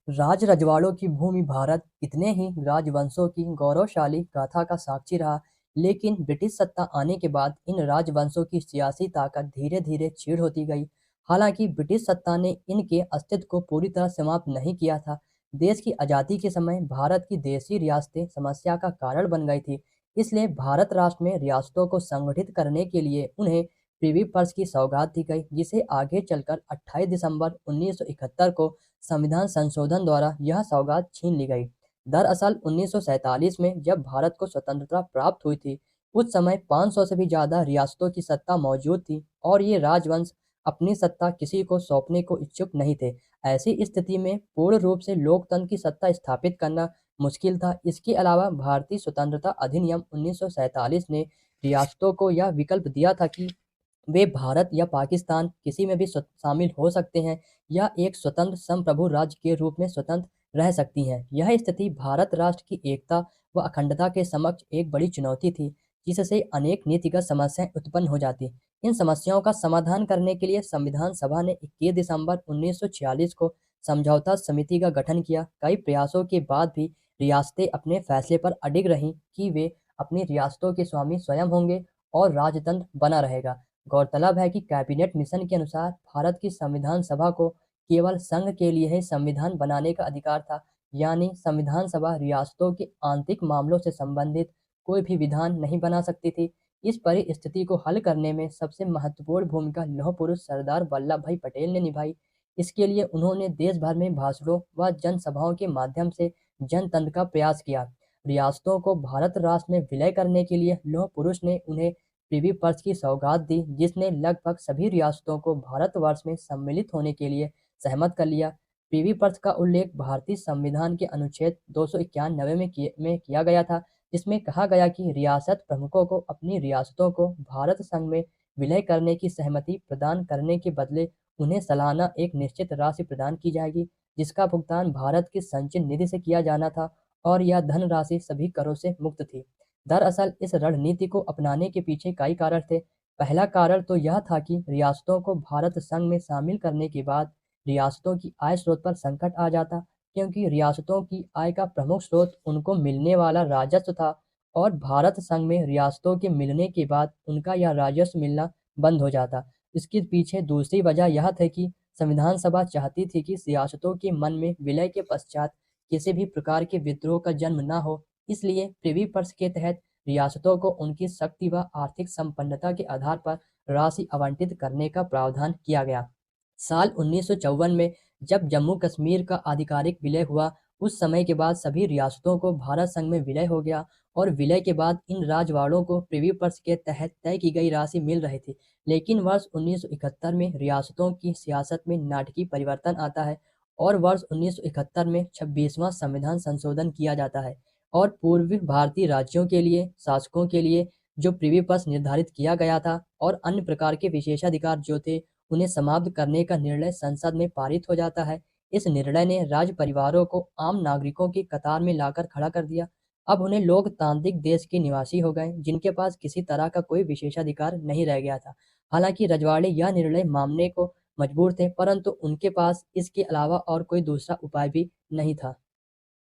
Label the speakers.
Speaker 1: राज रजवाड़ों की भूमि भारत कितने ही राजवंशों की गौरवशाली गाथा का साक्षी रहा, लेकिन ब्रिटिश सत्ता आने के बाद इन राजवंशों की सियासी ताकत धीरे धीरे क्षीण होती गई। हालांकि ब्रिटिश सत्ता ने इनके अस्तित्व को पूरी तरह समाप्त नहीं किया था। देश की आज़ादी के समय भारत की देशी रियासतें समस्या का कारण बन गई थी। इसलिए भारत राष्ट्र में रियासतों को संगठित करने के लिए उन्हें प्रिवी पर्स की सौगात दी गई, जिसे आगे चलकर 28 दिसंबर 1971 को संविधान संशोधन द्वारा यह सौगात छीन ली गई। दरअसल 1947 में जब भारत को स्वतंत्रता प्राप्त हुई थी, उस समय 500 से भी ज़्यादा रियासतों की सत्ता मौजूद थी और ये राजवंश अपनी सत्ता किसी को सौंपने को इच्छुक नहीं थे। ऐसी स्थिति में पूर्ण रूप से लोकतंत्र की सत्ता स्थापित करना मुश्किल था। इसके अलावा भारतीय स्वतंत्रता अधिनियम 1947 ने रियासतों को यह विकल्प दिया था कि वे भारत या पाकिस्तान किसी में भी शामिल हो सकते हैं या एक स्वतंत्र संप्रभु राज्य के रूप में स्वतंत्र रह सकती हैं। यह स्थिति भारत राष्ट्र की एकता व अखंडता के समक्ष एक बड़ी चुनौती थी, जिससे अनेक नीतिगत समस्याएं उत्पन्न हो जाती। इन समस्याओं का समाधान करने के लिए संविधान सभा ने 21 दिसंबर 1946 को समझौता समिति का गठन किया। कई प्रयासों के बाद भी रियासतें अपने फैसले पर अडिग रहीं कि वे अपनी रियासतों के स्वामी स्वयं होंगे और राजतंत्र बना रहेगा। गौरतलब है कि कैबिनेट मिशन के अनुसार भारत की संविधान सभा को केवल संघ के लिए ही संविधान बनाने का अधिकार था, यानी संविधान सभा रियासतों के आंतरिक मामलों से संबंधित कोई भी विधान नहीं बना सकती थी। इस परिस्थिति को हल करने में सबसे महत्वपूर्ण भूमिका लौह पुरुष सरदार वल्लभ भाई पटेल ने निभाई। इसके लिए उन्होंने देश भर में भाषणों व जनसभाओं के माध्यम से जनतंत्र का प्रयास किया। रियासतों को भारत राष्ट्र में विलय करने के लिए लौह पुरुष ने उन्हें प्रिवी पर्स की सौगात दी, जिसने लगभग सभी रियासतों को भारतवर्ष में सम्मिलित होने के लिए सहमत कर लिया। प्रिवी पर्स का उल्लेख भारतीय संविधान के अनुच्छेद 291 में किया गया था, जिसमें कहा गया कि रियासत प्रमुखों को अपनी रियासतों को भारत संघ में विलय करने की सहमति प्रदान करने के बदले उन्हें सालाना एक निश्चित राशि प्रदान की जाएगी, जिसका भुगतान भारत की संचित निधि से किया जाना था और यह धनराशि सभी करों से मुक्त थी। दरअसल इस रणनीति को अपनाने के पीछे कई कारण थे। पहला कारण तो यह था कि रियासतों को भारत संघ में शामिल करने के बाद रियासतों की आय स्रोत पर संकट आ जाता, क्योंकि रियासतों की आय का प्रमुख स्रोत उनको मिलने वाला राजस्व था और भारत संघ में रियासतों के मिलने के बाद उनका यह राजस्व मिलना बंद हो जाता। इसके पीछे दूसरी वजह यह थी कि संविधान सभा चाहती थी कि रियासतों के मन में विलय के पश्चात किसी भी प्रकार के विद्रोह का जन्म न हो। इसलिए प्रिवी पर्स के तहत रियासतों को उनकी शक्ति व आर्थिक संपन्नता के आधार पर राशि आवंटित करने का प्रावधान किया गया। साल 1954 में जब जम्मू कश्मीर का आधिकारिक विलय हुआ, उस समय के बाद सभी रियासतों को भारत संघ में विलय हो गया और विलय के बाद इन राजवाड़ों को प्रिवी पर्स के तहत तय की गई राशि मिल रही थी। लेकिन वर्ष 1971 में रियासतों की सियासत में नाटकीय परिवर्तन आता है और वर्ष 1971 में 26वां संविधान संशोधन किया जाता है और पूर्वी भारतीय राज्यों के लिए शासकों के लिए जो प्रिवी पर्स निर्धारित किया गया था और अन्य प्रकार के विशेषाधिकार जो थे, उन्हें समाप्त करने का निर्णय संसद में पारित हो जाता है। इस निर्णय ने राज परिवारों को आम नागरिकों की कतार में लाकर खड़ा कर दिया। अब उन्हें लोकतांत्रिक देश के निवासी हो गए, जिनके पास किसी तरह का कोई विशेषाधिकार नहीं रह गया था। हालांकि रजवाड़े यह निर्णय मानने को मजबूर थे, परंतु उनके पास इसके अलावा और कोई दूसरा उपाय भी नहीं था।